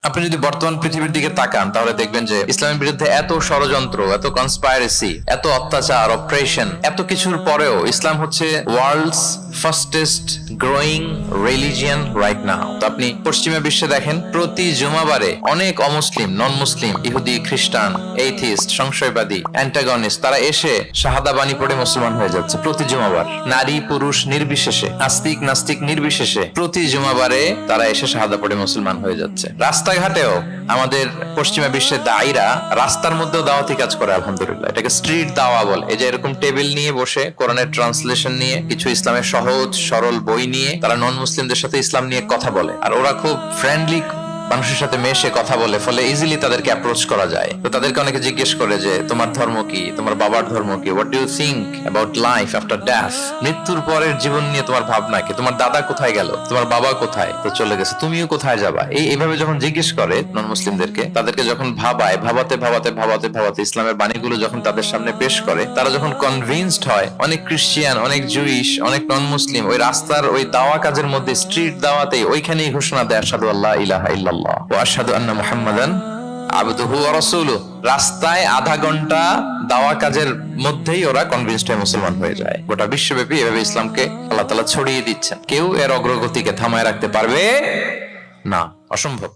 আপনি যদি বর্তমান পৃথিবীর দিকে তাকান তাহলে দেখবেন যে ইসলামের বিরুদ্ধে এত ষড়যন্ত্র, এত কনস্পাইরেসি, এত অত্যাচার, অপারেশন, এত কিছুর পরেও ইসলাম হচ্ছে world's fastest growing religion right now. তো আপনি পশ্চিমা বিশ্বে দেখেন প্রতি জুমাবারে অনেক অমুসলিম, নন মুসলিম, ইহুদি, খ্রিস্টান, এইথিস্ট, সংশয়বাদী, অ্যান্টাগনিস্ট তারা এসে শাহাদা বাণী পড়ে মুসলমান হয়ে যাচ্ছে প্রতি জুমাবার। নারী পুরুষ নির্বিশেষে, আস্তিক নাস্তিক নির্বিশেষে প্রতি জুমাবারে তারা এসে শাহাদা পড়ে মুসলমান হয়ে যাচ্ছে। রাস্তাঘাটেও আমাদের পশ্চিমা বিশ্বের দায়ীরা রাস্তার মধ্যেও দাওয়াতি কাজ করে, আলহামদুলিল্লাহ। এটাকে স্ট্রিট দাওয়া বলে। এই যে এরকম টেবিল নিয়ে বসে কোরআনের ট্রান্সলেশন নিয়ে, কিছু ইসলামের সহজ সরল বই নিয়ে তারা নন মুসলিমদের সাথে ইসলাম নিয়ে কথা বলে, আর ওরা খুব ফ্রেন্ডলি মানুষের সাথে মেশে কথা বলে, ফলে ইজিলি তাদেরকে অ্যাপ্রোচ করা যায়। তো তাদেরকে অনেকে জিজ্ঞেস করে যে তোমার ধর্ম কি, তোমার বাবার ধর্ম কি, what do you think about life after death, মৃত্যুর পরের জীবন নিয়ে তোমার ভাবনা কি, তোমার দাদা কোথায় গেল, তোমার বাবা কোথায়, তো চলে গেছে, তুমিও কোথায় যাবা। এইভাবে যখন জিজ্ঞেস করে নন মুসলিমদেরকে, তাদেরকে যখন ভাবায়, ভাবাতে ভাবাতে ভাবাতে ভাবাতে ইসলামের বাণীগুলো যখন তাদের সামনে পেশ করে, তারা যখন কনভিন্সড হয়, অনেক ক্রিশ্চিয়ান, অনেক জুইশ, অনেক নন মুসলিম ওই রাস্তার ওই দাওয়া কাজের মধ্যে, স্ট্রিট দাওয়াতেই ওইখানেই ঘোষণা দেয় আশহাদু আল্লা ইলাহা ইল্লাল্লাহ ওয়া আশহাদু আন্না মুহাম্মাদান আবদুহু ওয়া রাসূলুহু। রাস্তায় আধা ঘন্টা দাওয়া কাজের মধ্যেই ওরা কনভিন্সড হয়ে মুসলমান হয়ে যায়। গোটা বিশ্বব্যাপী এভাবে ইসলামকে আল্লাহ তাআলা ছড়িয়ে দিচ্ছেন। কেউ এর অগ্রগতিকে থামায় রাখতে পারবে না, অসম্ভব।